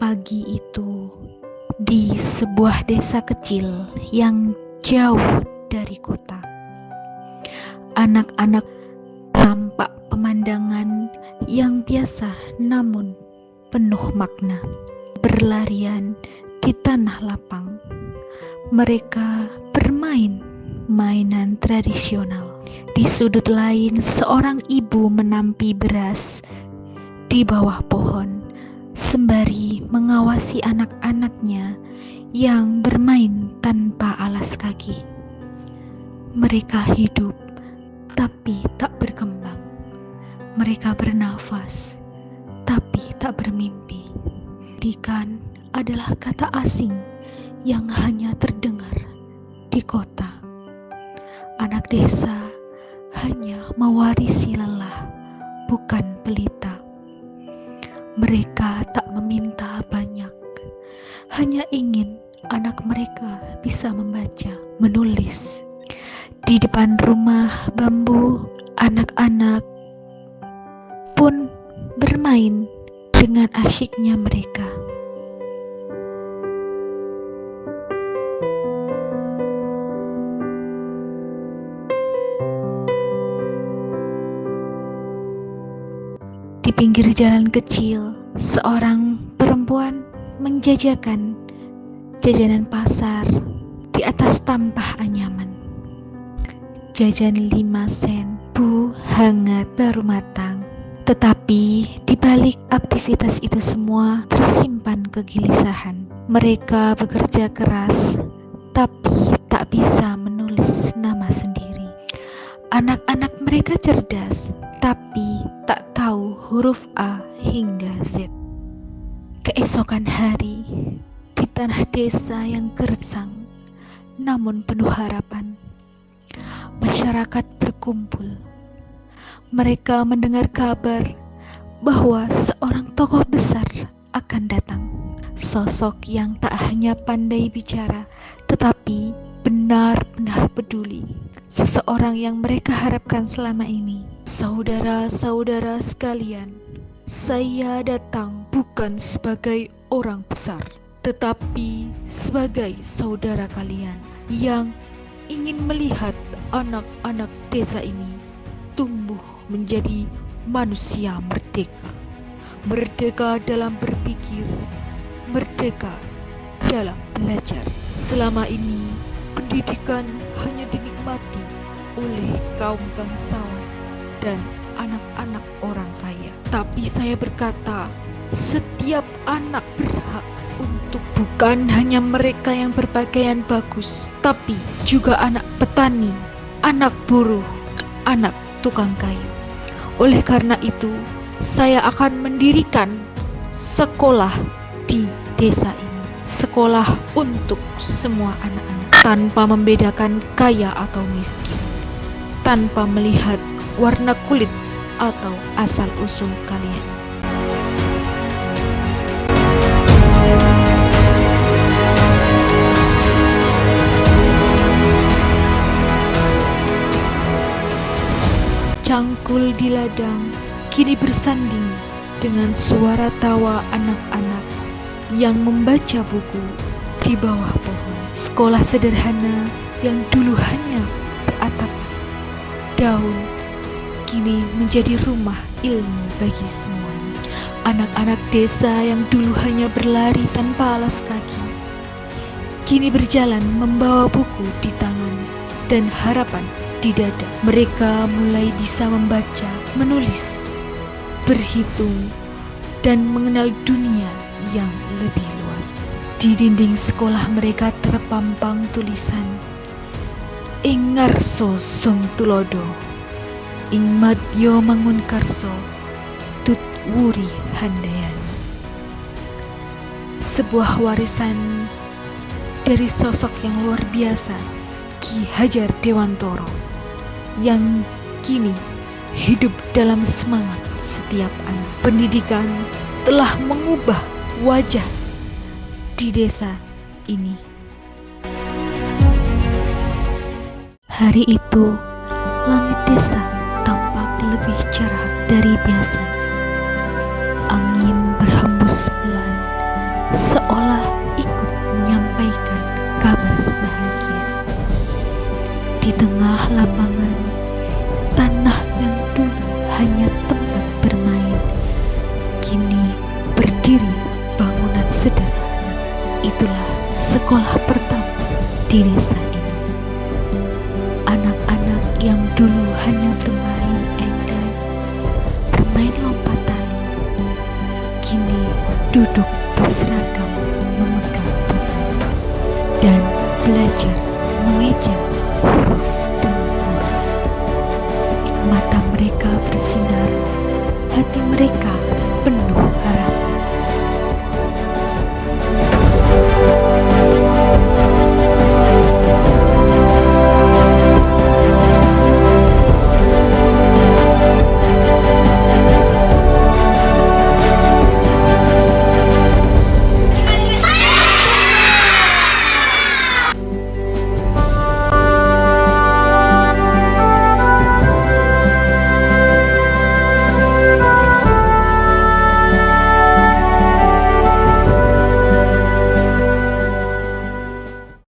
Pagi itu, di sebuah desa kecil yang jauh dari kota, anak-anak tampak pemandangan yang biasa namun penuh makna. Berlarian di tanah lapang, mereka bermain mainan tradisional. Di sudut lain, seorang ibu menampi beras di bawah pohon sembari mengawasi anak-anaknya yang bermain tanpa alas kaki. Mereka hidup tapi tak berkembang. Mereka bernafas tapi tak bermimpi. Pendidikan adalah kata asing yang hanya terdengar di kota. Anak desa hanya mewarisi lelah, bukan pelita. Mereka tak meminta banyak, hanya ingin anak mereka bisa membaca, menulis. Di depan rumah bambu, anak-anak pun bermain dengan asyiknya mereka. Di pinggir jalan kecil, seorang perempuan menjajakan jajanan pasar di atas tampah anyaman. Jajan 5 sen, bu, hangat, baru matang. Tetapi di balik aktivitas itu semua tersimpan kegelisahan. Mereka bekerja keras, tapi tak bisa menulis nama sendiri. Anak-anak mereka cerdas, tapi tak tahu huruf A hingga Z. Keesokan hari, di tanah desa yang gersang namun penuh harapan, masyarakat berkumpul. Mereka mendengar kabar bahwa seorang tokoh besar akan datang. Sosok yang tak hanya pandai bicara, tetapi benar-benar peduli. Seseorang yang mereka harapkan selama ini. Saudara-saudara sekalian, saya datang bukan sebagai orang besar, tetapi sebagai saudara kalian yang ingin melihat anak-anak desa ini tumbuh menjadi manusia merdeka. Merdeka dalam berpikir, merdeka dalam belajar. Selama ini, pendidikan hanya dinikmati oleh kaum bangsawan dan anak-anak orang kaya. Tapi saya berkata, setiap anak berhak untuk bukan hanya mereka yang berpakaian bagus, tapi juga anak petani, anak buruh, anak tukang kayu. Oleh karena itu, saya akan mendirikan sekolah di desa ini. Sekolah untuk semua anak-anak, tanpa membedakan kaya atau miskin, tanpa melihat warna kulit atau asal-usul kalian. Cangkul di ladang kini bersanding dengan suara tawa anak-anak yang membaca buku di bawah pohon. Sekolah sederhana yang dulu hanya beratap daun kini menjadi rumah ilmu bagi semuanya. Anak-anak desa yang dulu hanya berlari tanpa alas kaki kini berjalan membawa buku di tangan dan harapan di dada. Mereka mulai bisa membaca, menulis, berhitung, dan mengenal dunia yang lebih luas. Di dinding sekolah mereka terpampang tulisan Ing ngarso sung tulodo, ing madya mangun karso, tut wuri handayan. Sebuah warisan dari sosok yang luar biasa, Ki Hajar Dewantoro, yang kini hidup dalam semangat setiap anak. Pendidikan telah mengubah wajah di desa ini. Hari itu, langit desa tampak lebih cerah dari biasanya. Angin berhembus pelan Di tengah lapangan, tanah yang dulu hanya tempat bermain, kini berdiri bangunan sederhana. Itulah sekolah pertama di desa ini. Anak-anak yang dulu hanya bermain engklek, bermain lompatan, kini duduk berseragam memegang buku dan belajar mengeja huruf demi huruf. Mata mereka bersinar, hati mereka penuh harapan.